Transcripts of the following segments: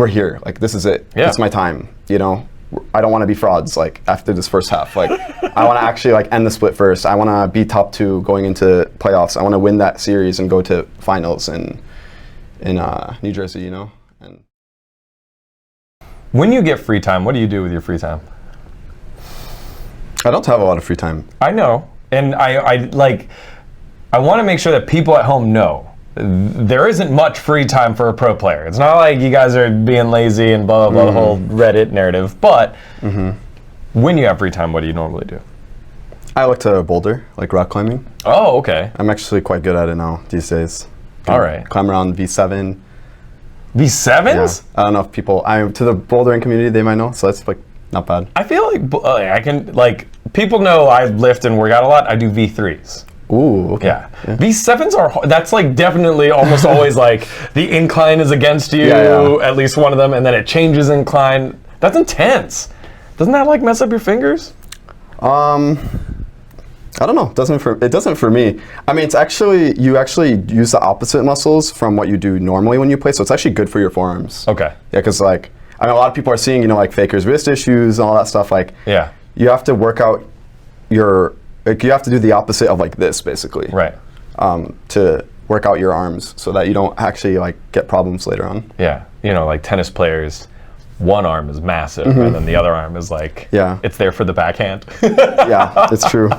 we're here. Like, this is it. Yeah. It's my time. You know, I don't want to be frauds. Like, after this first half, like, I want to actually like end the split first. I want to be top 2 going into playoffs. I want to win that series and go to finals in New Jersey. You know. And when you get free time, what do you do with your free time? I don't have a lot of free time. I know, and I want to make sure that people at home know there isn't much free time for a pro player. It's not like you guys are being lazy and blah, blah, blah, the whole Reddit narrative. But when you have free time, what do you normally do? I like to boulder, like rock climbing. Oh, okay. I'm actually quite good at it now these days. All right. Climb around V7. V7s? Yeah. I don't know if people, to the bouldering community, they might know, so that's like not bad. I feel like I can, like, people know I lift and work out a lot. I do V3s. Ooh, okay. Yeah. V7s are, that's like definitely almost always like the incline is against you, at least one of them, and then it changes incline. That's intense. Doesn't that like mess up your fingers? I don't know. It doesn't for me. I mean, it's actually, you actually use the opposite muscles from what you do normally when you play, so it's actually good for your forearms. Okay. Yeah, because like, I know a lot of people are seeing, you know, like fakers wrist issues and all that stuff. Like, yeah, you have to work out you have to do the opposite of like this, basically. Right. To work out your arms so that you don't actually like get problems later on. Yeah. You know, like tennis players, one arm is massive and then the other arm is like, it's there for the backhand. Yeah, it's true.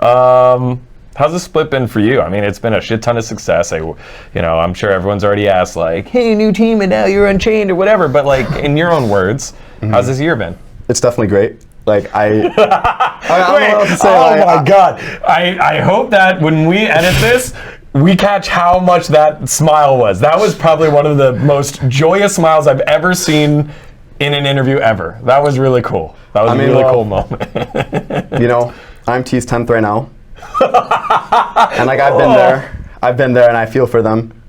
How's the split been for you? I mean, it's been a shit ton of success. I'm sure everyone's already asked like, hey, new team and now you're Unchained or whatever, but like in your own words, how's this year been? It's definitely great. Like I don't know what to say. My God. I hope that when we edit this, we catch how much that smile was. That was probably one of the most joyous smiles I've ever seen in an interview ever. That was really cool. That was a really cool moment. You know, IMT's 10th right now. And like I've been there and I feel for them.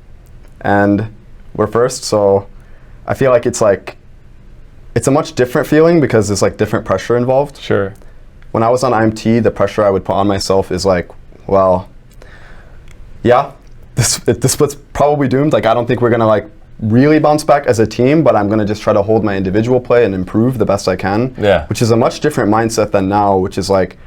And we're first, so I feel like it's a much different feeling because there's like different pressure involved. Sure. When I was on IMT, the pressure I would put on myself is like, well, yeah, this split's probably doomed. Like, I don't think we're gonna like really bounce back as a team, but I'm gonna just try to hold my individual play and improve the best I can. Yeah. Which is a much different mindset than now, which is like,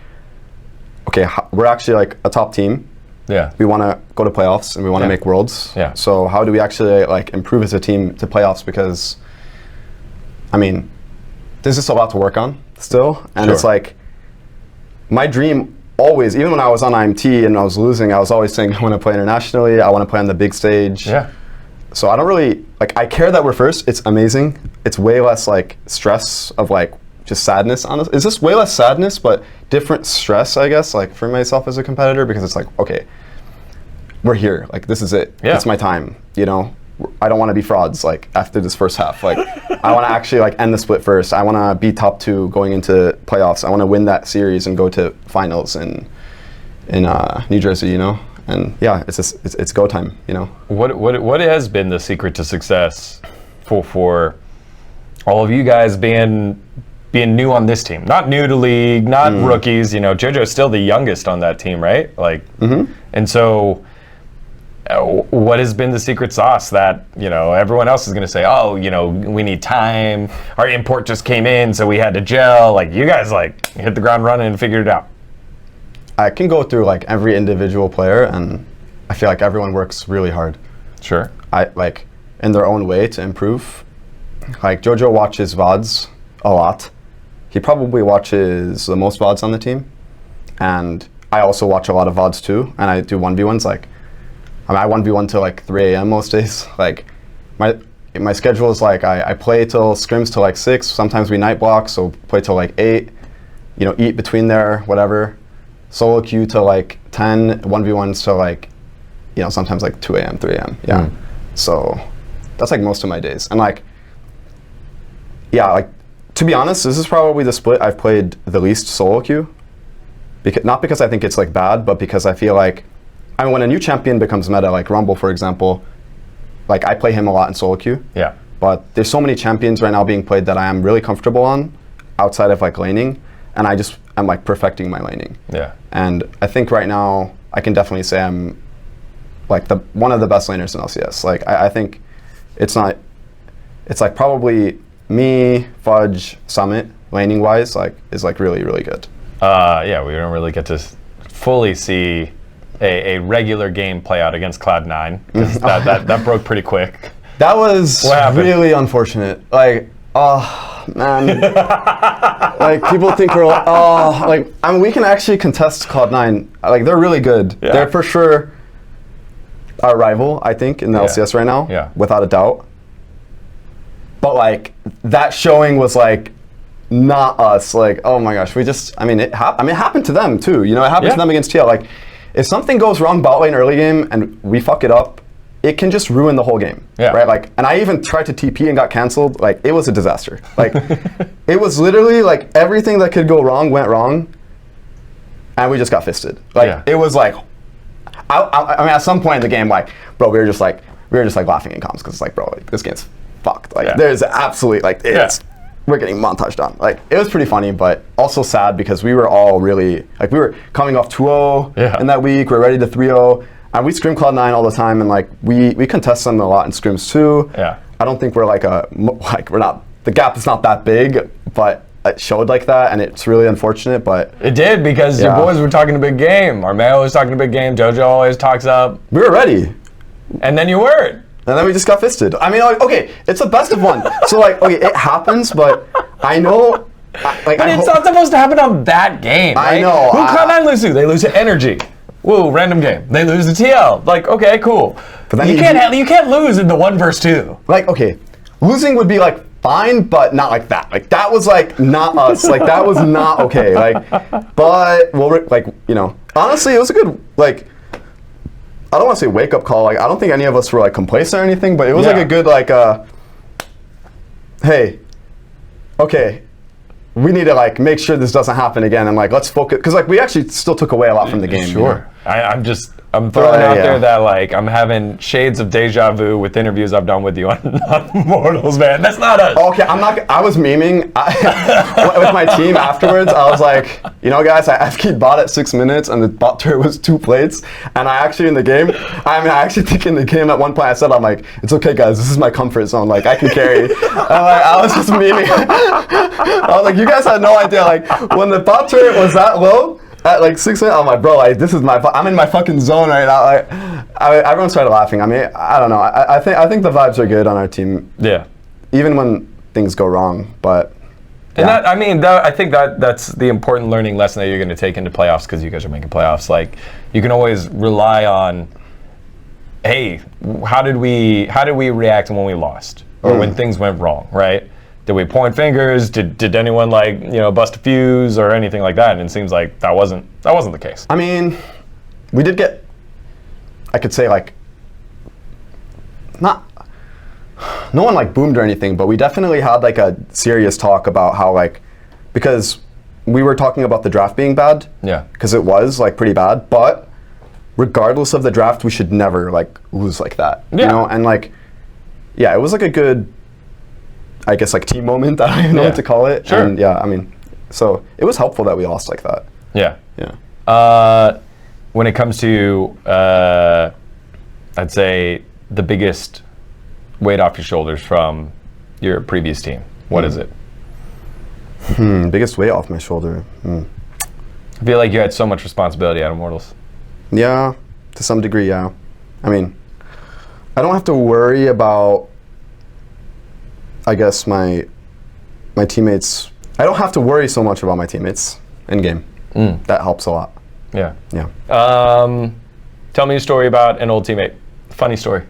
okay, we're actually like a top team. Yeah. We want to go to playoffs and we want to make worlds. Yeah. So how do we actually like improve as a team to playoffs? Because, I mean, there's just a lot to work on still, and it's like my dream always, even when I was on IMT and I was losing, I was always saying I want to play internationally, I want to play on the big stage. Yeah. So I don't really, like, I care that we're first, it's amazing. It's way less like stress of like just sadness, honestly. It's just way less sadness, but different stress, I guess, like for myself as a competitor, because it's like, okay, we're here, like this is it. Yeah. It's my time, you know? I don't want to be frauds like after this first half. Like I want to actually like end the split first. I want to be top 2 going into playoffs. I want to win that series and go to finals in New Jersey, you know? And yeah, it's go time, you know? What has been the secret to success for all of you guys being new on this team? Not new to league, not rookies, you know, JoJo's still the youngest on that team, right? Like, and so what has been the secret sauce that, you know, everyone else is going to say, oh, you know, we need time. Our import just came in, so we had to gel. Like, you guys, like, hit the ground running and figured it out. I can go through, like, every individual player, and I feel like everyone works really hard. Sure. Like, in their own way to improve. Like, JoJo watches VODs a lot. He probably watches the most VODs on the team. And I also watch a lot of VODs, too, and I do 1v1s, like, I 1v1 till like 3 a.m. most days. Like my schedule is like I play till scrims till like 6. Sometimes we night block, so play till like 8. You know, eat between there, whatever. Solo queue till like 10. 1v1s till like, you know, sometimes like 2 a.m., 3 a.m. Yeah. So that's like most of my days. And like, yeah, like to be honest, this is probably the split I've played the least solo queue. Not because I think it's like bad, but because I feel like, I mean, when a new champion becomes meta, like Rumble, for example, like I play him a lot in solo queue. Yeah. But there's so many champions right now being played that I am really comfortable on outside of like laning, and I'm like perfecting my laning. Yeah. And I think right now I can definitely say I'm like one of the best laners in LCS. Like I think it's not, it's like probably me, Fudge, Summit, laning wise, like is like really, really good. Yeah, we don't really get to fully see a regular game play out against Cloud9 because that broke pretty quick. That was really unfortunate. Like, oh man, like people think we're like, I mean, we can actually contest Cloud9. Like, they're really good. Yeah. They're for sure our rival, I think, in the LCS right now. Yeah. Without a doubt. But like that showing was like not us. Like, oh my gosh, we just. I mean, it happened to them too. You know, it happened to them against TL. Like, if something goes wrong bot lane early game and we fuck it up, it can just ruin the whole game. Yeah. Right. Like, and I even tried to TP and got canceled. Like, it was a disaster. Like, it was literally like everything that could go wrong went wrong, and we just got fisted. Like, it was like, I mean, at some point in the game, like, bro, we were just like laughing in comms because it's like, bro, like, this game's fucked. Like, there's absolutely like we're getting montaged on. Like, it was pretty funny, but also sad because we were all really, like, we were coming off 2-0 in that week. We were ready to 3-0. And we scrim Cloud9 all the time, and like we contest them a lot in scrims too. Yeah. I don't think we're we're not, the gap is not that big, but it showed like that, and it's really unfortunate. But it did because your boys were talking a big game. Armeo was talking a big game. Jojo always talks up. We were ready, and then you weren't. And then we just got fisted. I mean, like, okay, it's a best of one. So like, okay, it happens, but I know. Like, but it's not supposed to happen on that game. Right? I know. Who Cloud9 lose to? They lose to Energy. Woo, random game. They lose to TL. Like, okay, cool. But then you can't lose in the 1 versus 2. Like, okay, losing would be like fine, but not like that. Like, that was like not us. Like, that was not okay. Like, but well, like, you know, honestly, it was a good, like, I don't want to say wake up call. Like, I don't think any of us were like complacent or anything, but it was like a good like, hey, okay, we need to like make sure this doesn't happen again, and like let's focus, because like we actually still took away a lot from the game. Sure. You know? I'm throwing out there that like I'm having shades of deja vu with interviews I've done with you on Immortals, man. That's not us. Okay, I was memeing with my team afterwards. I was like, you know, guys, I FK'd bot at 6 minutes, and the bot turret was 2 plates. And I actually in the game, I actually think in the game at one point I said, I'm like, it's okay, guys, this is my comfort zone. Like, I can carry. And like, I was just memeing. I was like, you guys had no idea. Like, when the bot turret was that low, at like 6 minutes, I'm like, bro, like, this is I'm in my fucking zone right now. Like, everyone started laughing. I mean, I don't know. I think the vibes are good on our team. Yeah. Even when things go wrong, but. And I think that's the important learning lesson that you're going to take into playoffs, because you guys are making playoffs. Like, you can always rely on, hey, how did we react when we lost or when things went wrong, right? Did we point fingers? Did anyone like, you know, bust a fuse or anything like that? And it seems like that wasn't the case. I mean, we did get, I could say like, no one like boomed or anything, but we definitely had like a serious talk about how like, because we were talking about the draft being bad. Yeah. Because it was like pretty bad, but regardless of the draft, we should never like lose like that. Yeah. You know, and like, yeah, it was like a good, I guess, like team moment. I don't even know what to call it. Sure. And yeah, I mean, so it was helpful that we lost like that. Yeah. Yeah. When it comes to, I'd say the biggest weight off your shoulders from your previous team, what is it? Biggest weight off my shoulder. I feel like you had so much responsibility at Immortals. Yeah, to some degree, yeah. I mean, I don't have to worry about, I guess, my teammates. I don't have to worry so much about my teammates in game. That helps a lot. Yeah. Yeah. Tell me a story about an old teammate. Funny story.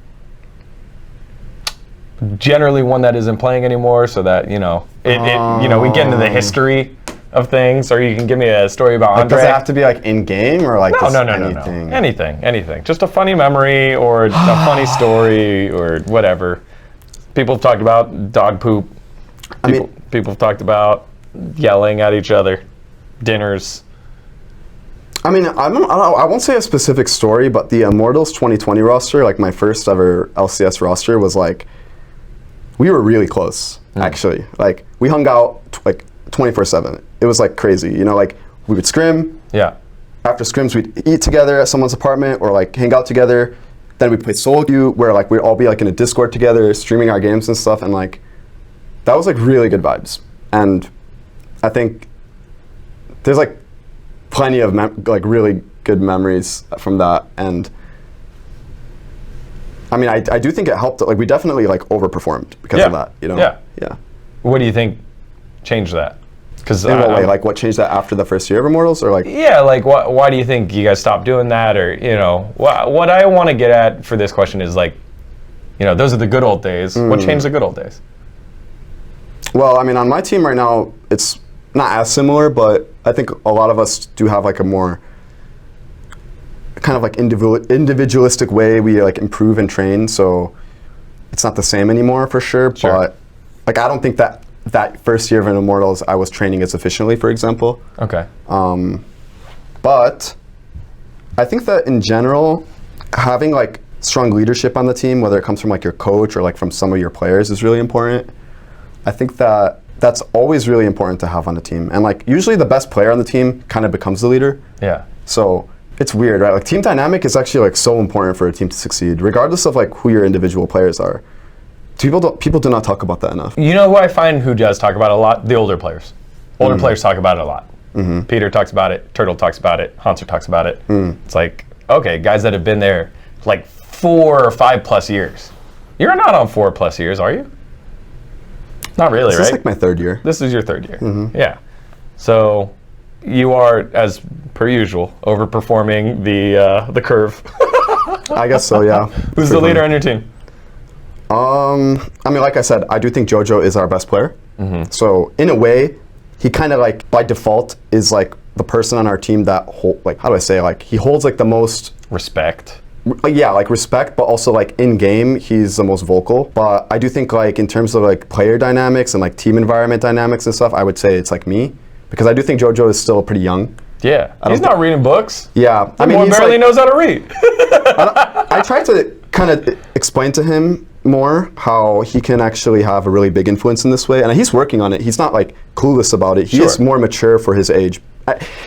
Generally one that isn't playing anymore, so that, you know, you know, we get into the history of things, or you can give me a story about like, Andre. does it have to be like in game or like no, anything? Anything. Just a funny memory or a funny story or whatever. People have talked about dog poop. People have talked about yelling at each other, dinners. I mean, I won't say a specific story, but the Immortals 2020 roster, like my first ever LCS roster, was like, we were really close, actually. Like, we hung out like 24/7. It was like crazy, you know, like we would scrim. Yeah. After scrims, we'd eat together at someone's apartment or like hang out together. Then we'd play solo queue where like we'd all be like in a Discord together, streaming our games and stuff. And like, that was like really good vibes, and I think there's like plenty of like really good memories from that, and I mean, I do think it helped. Like, we definitely like overperformed because of that. You know? Yeah. What do you think changed that? Because in what way? Like, what changed that after the first year of Immortals, or like? Yeah, like why do you think you guys stopped doing that, or you know, what I want to get at for this question is like, you know, those are the good old days. What changed the good old days? Well, I mean, on my team right now, it's not as similar, but I think a lot of us do have like a more kind of like individualistic way we like improve and train, so it's not the same anymore for sure. But like, I don't think that first year of an Immortals I was training as efficiently, for example. Okay. But I think that in general, having like strong leadership on the team, whether it comes from like your coach or like from some of your players, is really important. I think that that's always really important to have on the team, and like usually the best player on the team kind of becomes the leader. Yeah. So it's weird, right? Like, team dynamic is actually like so important for a team to succeed, regardless of like who your individual players are. People do not talk about that enough. You know who I find who does talk about it a lot? The older players. Older players talk about it a lot. Peter talks about it. Turtle talks about it. Hanser talks about it. It's like, okay, guys that have been there like 4 or 5 plus years. You're not on 4 plus years, are you? Not really, right? This is like my 3rd year. This is your 3rd year. Yeah. So you are, as per usual, overperforming the curve. I guess so, yeah. Who's the leader on your team? I mean, like I said, I do think Jojo is our best player. So in a way, he kind of like by default is like the person on our team that like, how do I say, like he holds like the most respect. Yeah, like respect, but also like in game, he's the most vocal. But I do think like in terms of like player dynamics and like team environment dynamics and stuff, I would say it's like me, because I do think Jojo is still pretty young. Yeah, he's not reading books. Yeah, I mean, he barely knows how to read. I tried to kind of explain to him more how he can actually have a really big influence in this way, and he's working on it. He's not like clueless about it. He is more mature for his age.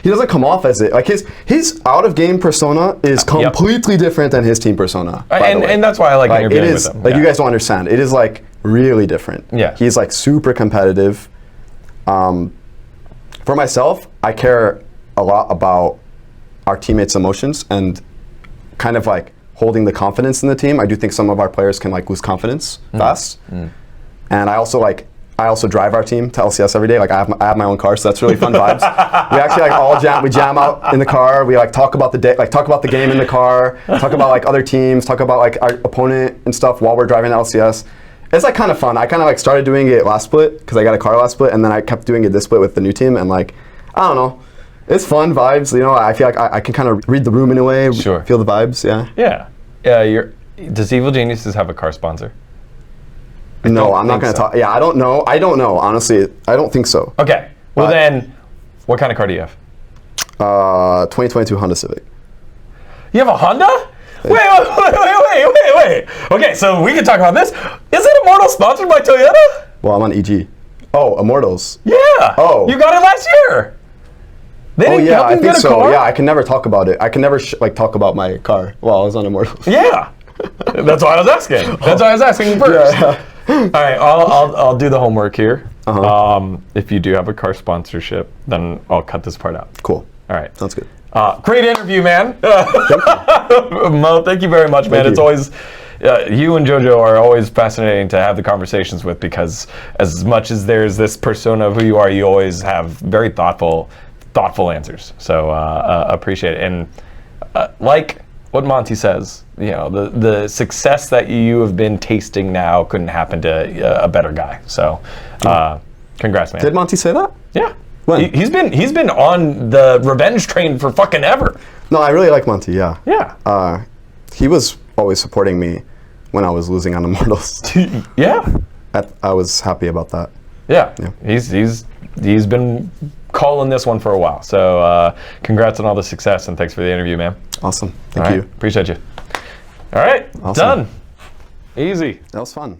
He doesn't come off as it. Like his out of game persona is completely different than his team persona. And that's why I like interviewing with him. Like, you guys don't understand. It is like really different. Yeah. He's like super competitive. For myself, I care a lot about our teammates' emotions and kind of like holding the confidence in the team. I do think some of our players can like lose confidence fast. And I also drive our team to LCS every day. Like, I have my own car, so that's really fun vibes. We actually like we jam out in the car. We like talk about the day, like talk about the game in the car, talk about like other teams, talk about like our opponent and stuff while we're driving to LCS. It's like kind of fun. I kind of like started doing it last split because I got a car last split, and then I kept doing it this split with the new team, and like, I don't know. It's fun vibes, you know. I feel like I can kind of read the room in a way, feel the vibes, Yeah. Does Evil Geniuses have a car sponsor? No, I'm not going to talk. Yeah, I don't know. Honestly, I don't think so. Okay. Well, then, what kind of car do you have? 2022 Honda Civic. You have a Honda? Wait. Okay, so we can talk about this. Isn't Immortals sponsored by Toyota? Well, I'm on EG. Oh, Immortals. Yeah. Oh. You got it last year. They didn't help I you think get a so. car? Yeah, I can never talk about it. I can never like talk about my car while I was on Immortals. Yeah. That's why I was asking. That's why I was asking first. Yeah. All right, I'll do the homework here. If you do have a car sponsorship, then I'll cut this part out. Cool. All right. Sounds good. Great interview, man. Mo, thank you very much, man. It's always, you and JoJo are always fascinating to have the conversations with, because as much as there's this persona of who you are, you always have very thoughtful answers. So appreciate it. And like what Monty says, you know, the success that you have been tasting now couldn't happen to a better guy. So congrats, man. Did Monty say that? Yeah. When? He's been on the revenge train for fucking ever. No, I really like Monty, yeah. Yeah. He was always supporting me when I was losing on Immortals. Yeah. I was happy about that. Yeah. He's been calling this one for a while. So congrats on all the success, and thanks for the interview, man. Awesome. Thank you. Appreciate you. All right. Awesome. Done. Easy. That was fun.